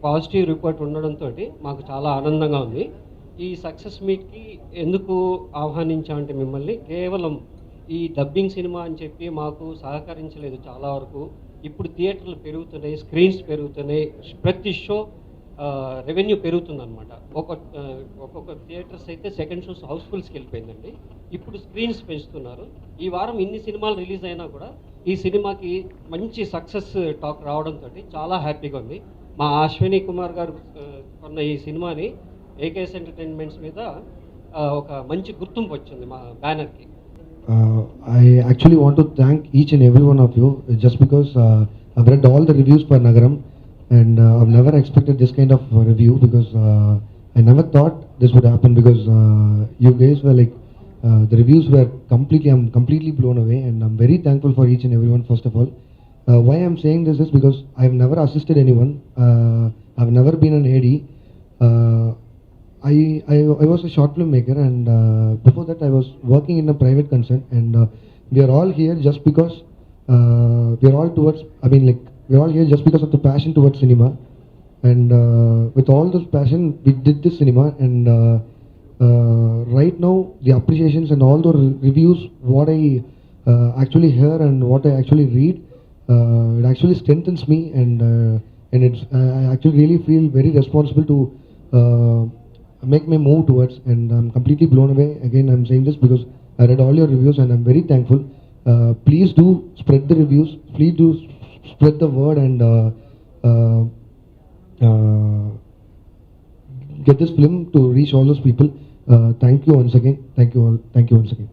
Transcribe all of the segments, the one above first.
Positive report ఉండడంతో మాకు చాలా ఆనందంగా ఉంది. ఈ సక్సెస్ మీట్కి ఎందుకు ఆహ్వానించామంటే మిమ్మల్ని కేవలం ఈ డబ్బింగ్ సినిమా అని చెప్పి మాకు సహకరించలేదు చాలా వరకు. ఇప్పుడు థియేటర్లు పెరుగుతున్నాయి, స్క్రీన్స్ పెరుగుతున్నాయి, ప్రతి షో రెవెన్యూ పెరుగుతుందన్నమాట. ఒక్కొక్క థియేటర్స్ అయితే సెకండ్ షోస్ హౌస్ఫుల్స్కి వెళ్ళిపోయిందండి. ఇప్పుడు స్క్రీన్స్ పెంచుతున్నారు. ఈ వారం ఇన్ని సినిమాలు రిలీజ్ అయినా కూడా ఈ సినిమాకి మంచి సక్సెస్ టాక్ రావడంతో చాలా హ్యాపీగా ఉంది. మా అశ్విని కుమార్ గారు కొన్న ఈ సినిమాని ఏకేఎస్ ఎంటర్టైన్మెంట్స్ మీద ఒక మంచి గుర్తింపు వచ్చింది మా బ్యానర్కి. I actually want to thank each and every one of you just because I've read all the reviews for Nagaram and I've never expected this kind of review because I never thought this would happen because you guys were like the reviews were I'm completely blown away and I'm very thankful for each and everyone. First of all, why I'm saying this is because I've never assisted anyone. I've never been an AD. I was a short film maker and before that I was working in a private concern and we are all here just because we are all towards, we are all here just because of the passion towards cinema and with all this passion we did this cinema and right now the appreciations and all the reviews what I actually hear and what I actually read, it actually strengthens me and I actually really feel very responsible to make my move towards and I'm completely blown away. Again I'm saying this because I read all your reviews and I'm very thankful. Please do spread the reviews, please do spread the word and get this film to reach all those people. Thank you once again. Thank you all. Thank you once again.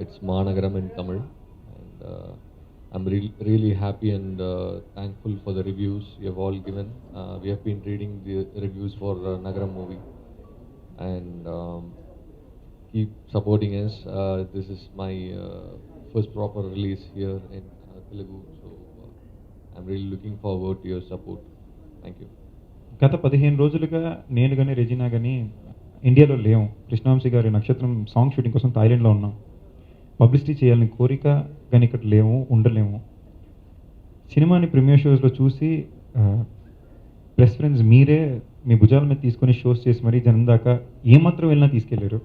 It's Managaram in Tamil and I'm really happy and thankful for the reviews you have all given. We have been reading the reviews for Nagaram movie and keep supporting us. This is my first proper release here in Telugu, so I'm really looking forward to your support. Thank you. గత 15 రోజులుగా నేను కానీ Regina కానీ ఇండియాలో లేము. కృష్ణవంశీ గారి నక్షత్రం song shooting కోసం థాయిలాండ్లో ఉన్నాం. పబ్లిసిటీ చేయాలని కోరిక కానీ ఇక్కడ ఉండలేము. సినిమాని ప్రీమియర్ షోస్లో చూసి ప్రెస్ ఫ్రెండ్స్ మీరే మీ భుజాల మీద తీసుకొని షోస్ చేసి మరీ జనం దాకా ఏమాత్రం వెళ్ళినా తీసుకెళ్ళారు.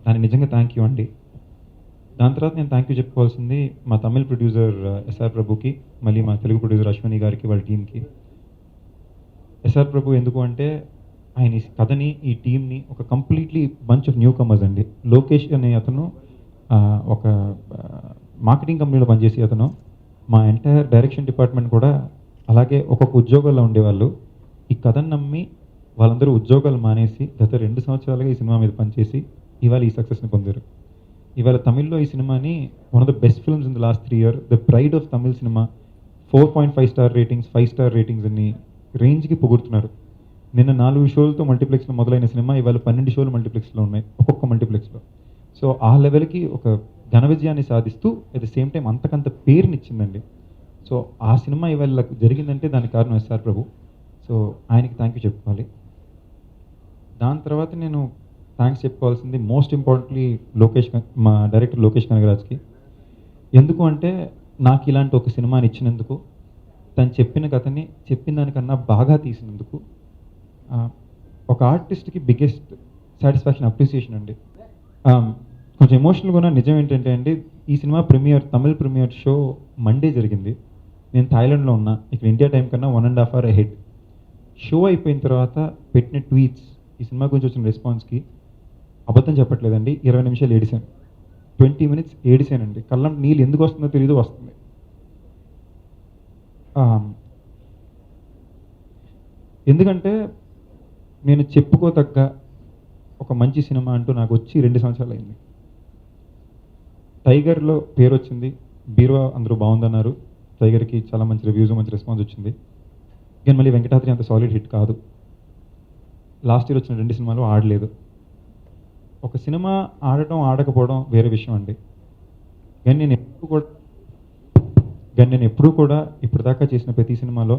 దానికి నిజంగా థ్యాంక్ యూ అండి. దాని తర్వాత నేను థ్యాంక్ యూ చెప్పుకోవాల్సింది మా తమిళ ప్రొడ్యూసర్ ఎస్ఆర్ ప్రభుకి, మళ్ళీ మా తెలుగు ప్రొడ్యూసర్ అశ్విని గారికి, వాళ్ళ టీంకి. ఎస్ఆర్ ప్రభు ఎందుకు అంటే ఆయన ఈ కథని, ఈ టీంని ఒక completely bunch of new comers అండి. లోకేష్ అనే అతను ఒక మార్కెటింగ్ కంపెనీలో పనిచేసే అతను, మా ఎంటైర్ డైరెక్షన్ డిపార్ట్మెంట్ కూడా అలాగే ఒక్కొక్క ఉద్యోగాల్లో ఉండేవాళ్ళు. ఈ కథను నమ్మి వాళ్ళందరూ ఉద్యోగాలు మానేసి గత 2 సంవత్సరాలుగా ఈ సినిమా మీద పనిచేసి ఇవాళ ఈ సక్సెస్ని పొందారు. ఇవాళ తమిళ్లో ఈ సినిమాని one of the best films in the last 3 years, the pride of Tamil cinema, 4.5 star ratings, 5 star ratings అన్ని రేంజ్కి పొగుడుతున్నారు. నిన్న 4 షోలతో మల్టీప్లెక్స్లో మొదలైన సినిమా ఇవాళ 12 షోలు మల్టీప్లెక్స్లో ఉన్నాయి, ఒక్కొక్క మల్టీప్లెక్స్లో. సో ఆ లెవెల్కి ఒక ఘన విజయాన్ని సాధిస్తూ అట్ ద సేమ్ టైం అంతకంత పేరునిచ్చిందండి. సో ఆ సినిమా ఇవాళ జరిగిందంటే దానికి కారణం ఎస్ఆర్ ప్రభు. సో ఆయనకి థ్యాంక్ యూ చెప్పుకోవాలి. దాని తర్వాత నేను థ్యాంక్స్ చెప్పుకోవాల్సింది మోస్ట్ ఇంపార్టెంట్లీ మా డైరెక్టర్ లోకేష్ కనగరాజ్కి. ఎందుకు అంటే నాకు ఇలాంటి ఒక సినిమాని ఇచ్చినందుకు, తను చెప్పిన కథని చెప్పిన దానికన్నా బాగా తీసినందుకు, ఒక ఆర్టిస్ట్కి బిగ్గెస్ట్ సాటిస్ఫాక్షన్, అప్రిసియేషన్ అండి. కొంచెం ఎమోషనల్గా ఉన్న నిజం ఏంటంటే అండి, ఈ cinema Tamil premiere show Monday జరిగింది. నేను థాయిలాండ్లో ఉన్నా, ఇక్కడ ఇండియా టైం కన్నా 1.5 hours అహెడ్. షో అయిపోయిన తర్వాత పెట్టిన ట్వీట్స్, ఈ సినిమా గురించి వచ్చిన రెస్పాన్స్కి అబద్ధం చెప్పట్లేదండి, 20 నిమిషాలు ఏడిశాను, 20 minutes ఏడిశానండి. కళ్ళం నీళ్ళు ఎందుకు వస్తుందో తెలియదు, వస్తుంది. ఎందుకంటే నేను చెప్పుకోతగ్గ ఒక మంచి సినిమా అంటూ నాకు వచ్చి 2 సంవత్సరాలు అయింది. టైగర్లో పేరు వచ్చింది, బీరువా అందరూ బాగుందన్నారు, టైగర్కి చాలా మంచి రివ్యూస్, మంచి రెస్పాన్స్ వచ్చింది. కానీ మళ్ళీ వెంకటాద్రి అంత సాలిడ్ హిట్ కాదు. లాస్ట్ ఇయర్ వచ్చిన 2 సినిమాలు ఆడలేదు. ఒక సినిమా ఆడటం ఆడకపోవడం వేరే విషయం అండి. కానీ నేను ఎప్పుడూ కూడా ఇప్పటిదాకా చేసిన ప్రతి సినిమాలో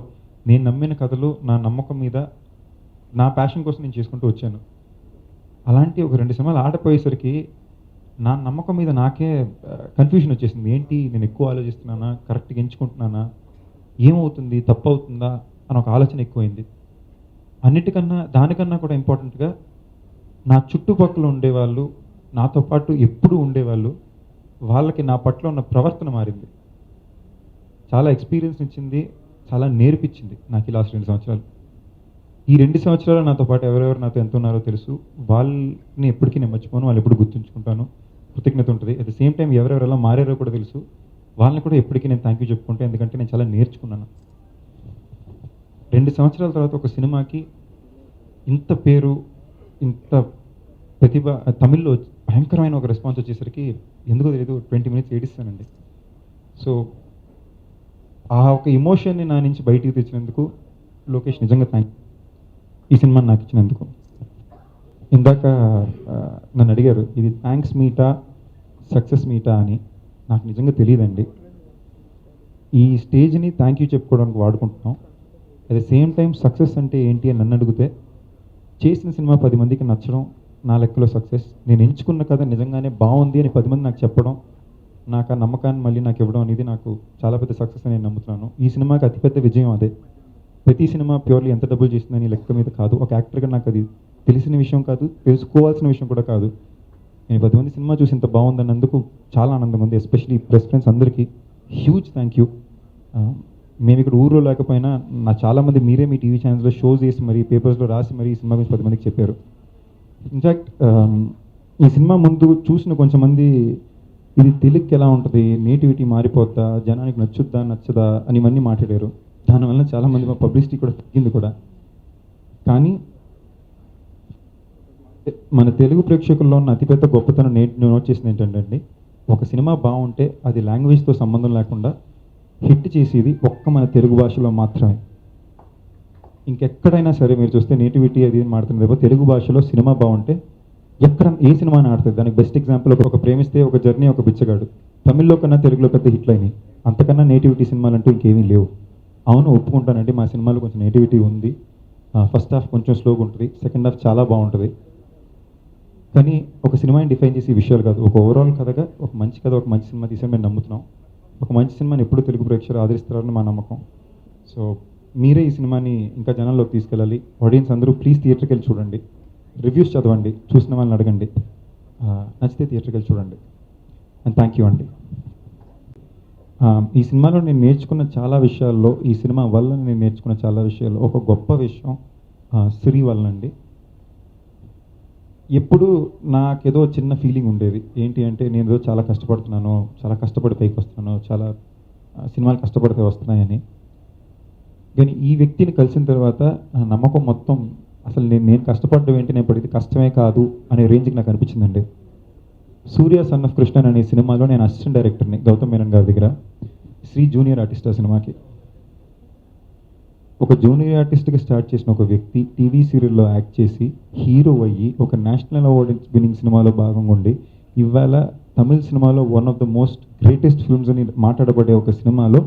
నేను నమ్మిన కథలు, నా నమ్మకం మీద, నా ప్యాషన్ కోసం నేను చేసుకుంటూ వచ్చాను. అలాంటి ఒక 2 సినిమాలు ఆడపోయేసరికి నా నమ్మకం మీద నాకే కన్ఫ్యూజన్ వచ్చేసింది. ఏంటి, నేను ఎక్కువ ఆలోచిస్తున్నానా, కరెక్ట్గా ఎంచుకుంటున్నానా, ఏమవుతుంది, తప్పు అవుతుందా అని ఒక ఆలోచన ఎక్కువైంది. అన్నిటికన్నా దానికన్నా కూడా ఇంపార్టెంట్గా నా చుట్టుపక్కల ఉండేవాళ్ళు, నాతో పాటు ఎప్పుడూ ఉండేవాళ్ళు, వాళ్ళకి నా పట్ల ఉన్న ప్రవర్తన మారింది. చాలా ఎక్స్పీరియన్స్ ఇచ్చింది, చాలా నేర్పించింది నాకు ఈ లాస్ట్ 2 సంవత్సరాలు. ఈ 2 సంవత్సరాలు నాతో పాటు ఎవరెవరు నాతో ఎంత ఉన్నారో తెలుసు. వాళ్ళని ఎప్పటికీ నేను మర్చిపోను, వాళ్ళు ఎప్పుడు గుర్తుంచుకుంటాను, కృతజ్ఞత ఉంటుంది. అట్ ద సేమ్ టైం ఎవరెవరు ఎలా మారారో కూడా తెలుసు, వాళ్ళని కూడా ఎప్పటికీ నేను థ్యాంక్ యూ చెప్పుకుంటాను. ఎందుకంటే నేను చాలా నేర్చుకున్నాను. 2 సంవత్సరాల తర్వాత ఒక సినిమాకి ఇంత పేరు, ఇంత ప్రతిభ, తమిళ్లో భయంకరమైన ఒక రెస్పాన్స్ వచ్చేసరికి ఎందుకో తెలియదు 20 minutes ఏడిస్తానండి. సో ఆ ఒక ఎమోషన్ని నా నుంచి బయటికి తెచ్చినందుకు లోకేష్ నిజంగా థ్యాంక్ యూ. ఈ సినిమాని నాకు ఇచ్చినందుకు. ఇందాక నన్ను అడిగారు ఇది థ్యాంక్స్ మీటా సక్సెస్ మీటా అని. నాకు నిజంగా తెలియదండి. ఈ స్టేజ్ని థ్యాంక్ యూ చెప్పుకోవడానికి వాడుకుంటున్నాం. At the same time success అంటే ఏంటి అని నన్ను అడిగితే, చేసిన సినిమా 10 మందికి నచ్చడం నా లెక్కలో సక్సెస్. నేను ఎంచుకున్న కథ నిజంగానే బాగుంది అని 10 మంది నాకు చెప్పడం, నాకు ఆ నమ్మకాన్ని మళ్ళీ నాకు ఇవ్వడం అనేది నాకు చాలా పెద్ద సక్సెస్ అని నేను నమ్ముతున్నాను. ఈ సినిమాకి అతిపెద్ద విజయం అదే. ప్రతి సినిమా ప్యూర్లీ ఎంత డబ్బులు చేసిందని లెక్క మీద కాదు. ఒక యాక్టర్గా నాకు అది తెలిసిన విషయం కాదు, తెలుసుకోవాల్సిన విషయం కూడా కాదు. నేను 10 మంది సినిమా చూసి ఇంత బాగుందన్నందుకు చాలా ఆనందంగా ఉంది. ఎస్పెషలీ ప్రెస్ ఫ్రెండ్స్ అందరికీ హ్యూజ్ థ్యాంక్ యూ. మేము ఇక్కడ ఊర్లో లేకపోయినా నా చాలామంది మీరే మీ టీవీ ఛానల్స్లో షోస్ చేసి మరి పేపర్స్లో రాసి మరి ఈ సినిమా గురించి 10 మందికి చెప్పారు. ఇన్ఫ్యాక్ట్ ఈ సినిమా ముందు చూసిన కొంచెం మంది ఇది తెలుగుకి ఎలా ఉంటుంది, నేటివిటీ మారిపోద్దా, జనానికి నచ్చుద్దా నచ్చదా అని ఇవన్నీ మాట్లాడారు. దానివల్ల చాలామంది మా పబ్లిసిటీ కూడా తగ్గింది కూడా. కానీ మన తెలుగు ప్రేక్షకుల్లో ఉన్న అతిపెద్ద గొప్పతనం నేను నోట్ చేసింది ఏంటంటే అండి, ఒక సినిమా బాగుంటే అది లాంగ్వేజ్తో సంబంధం లేకుండా హిట్ చేసేది ఒక్క మన తెలుగు భాషలో మాత్రమే. ఇంకెక్కడైనా సరే మీరు చూస్తే నేటివిటీ అది మాడుతుంది తప్ప తెలుగు భాషలో సినిమా బాగుంటే ఎక్కడ ఏ సినిమాని ఆడుతుంది. దానికి బెస్ట్ ఎగ్జాంపుల్ ఒక ప్రేమిస్తే, ఒక జర్నీ, ఒక బిచ్చగాడు. తమిళ్లో కన్నా తెలుగులో పెద్ద హిట్లు అయినాయి. అంతకన్నా నేటివిటీ సినిమాలు అంటూ ఇంకేమీ లేవు. అవును, ఒప్పుకుంటానండి, మా సినిమాలో కొంచెం నేటివిటీ ఉంది. ఫస్ట్ హాఫ్ కొంచెం స్లోగా ఉంటుంది, సెకండ్ హాఫ్ చాలా బాగుంటుంది. కానీ ఒక సినిమాని డిఫైన్ చేసే విషయాలు కాదు, ఒక ఓవరాల్ కథగా ఒక మంచి కథ, ఒక మంచి సినిమా తీసే మేము నమ్ముతున్నాం. ఒక మంచి సినిమాని ఎప్పుడు తెలుగు ప్రేక్షకులు ఆదరిస్తారని మా నమ్మకం. సో మీరే ఈ సినిమాని ఇంకా జనాల్లోకి తీసుకెళ్ళాలి. ఆడియన్స్ అందరూ ప్లీజ్ థియేటర్కి వెళ్ళి చూడండి, రివ్యూస్ చదవండి, చూసిన వాళ్ళని అడగండి, నచ్చితే థియేటర్కి వెళ్ళి చూడండి. అండ్ థ్యాంక్ యూ అండి. ఈ సినిమాలో నేను నేర్చుకున్న చాలా విషయాల్లో, ఈ సినిమా వల్ల నేను నేర్చుకున్న చాలా విషయాల్లో ఒక గొప్ప విషయం శ్రీ వల్లండి. ఎప్పుడు నాకేదో చిన్న ఫీలింగ్ ఉండేది ఏంటి అంటే, నేను ఏదో చాలా కష్టపడుతున్నాను, చాలా కష్టపడి పైకి వస్తున్నాను, చాలా సినిమాలు కష్టపడితే వస్తున్నాయని. కానీ ఈ వ్యక్తిని కలిసిన తర్వాత నా నమ్మకం మొత్తం, అసలు నేను కష్టపడడం ఏంటి, నేను పడితే కష్టమే కాదు అనే రేంజ్కి నాకు అనిపించిందండి. సూర్య సన్ ఆఫ్ కృష్ణన్ అనే సినిమాలో నేను అసిస్టెంట్ డైరెక్టర్ని గౌతమ్ మేనన్ గారి దగ్గర. శ్రీ జూనియర్ ఆర్టిస్ట్ ఆ సినిమాకి. ఒక జూనియర్ ఆర్టిస్ట్గా స్టార్ట్ చేసిన ఒక వ్యక్తి టీవీ సీరియల్లో యాక్ట్ చేసి హీరో అయ్యి ఒక నేషనల్ అవార్డ్ విన్నింగ్ సినిమాలో భాగంగా ఉండి ఇవాళ తమిళ సినిమాలో one of the most greatest films అని మాట్లాడబడే ఒక సినిమాలో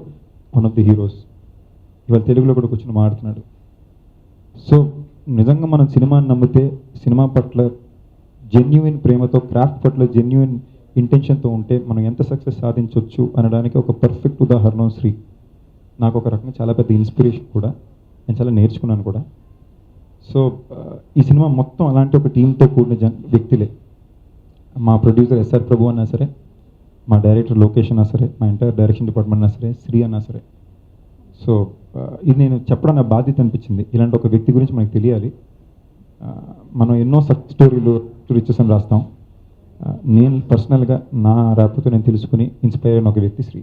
వన్ ఆఫ్ ది హీరోస్ ఇవాళ తెలుగులో కూడా కూర్చొని మాట్లాడుతున్నాడు. సో నిజంగా మనం సినిమాని నమ్మితే, సినిమా పట్ల జెన్యున్ ప్రేమతో, క్రాఫ్ట్ పట్ల జెన్యున్ ఇంటెన్షన్తో ఉంటే మనం ఎంత సక్సెస్ సాధించవచ్చు అనడానికి ఒక పర్ఫెక్ట్ ఉదాహరణ శ్రీ. నాకు ఒక రకంగా చాలా పెద్ద ఇన్స్పిరేషన్ కూడా, నేను చాలా నేర్చుకున్నాను కూడా. సో ఈ సినిమా మొత్తం అలాంటి ఒక టీంతో కూడిన వ్యక్తులే. మా ప్రొడ్యూసర్ ఎస్ఆర్ ప్రభు అన్నా సరే, మా డైరెక్టర్ లోకేష్ అన్నా సరే, మా ఎంటైర్ డైరెక్షన్ డిపార్ట్మెంట్ అన్నా సరే, శ్రీ అన్నా సరే. సో ఇది నేను చెప్పడం నా బాధ్యత అనిపించింది. ఇలాంటి ఒక వ్యక్తి గురించి మనకు తెలియాలి. మనం ఎన్నో సక్సెస్ స్టోరీలు రిచెస్ అని రాస్తాం. నేను పర్సనల్గా నా రాకపోతే నేను తెలుసుకుని ఇన్స్పైర్ అయిన ఒక వ్యక్తి శ్రీ.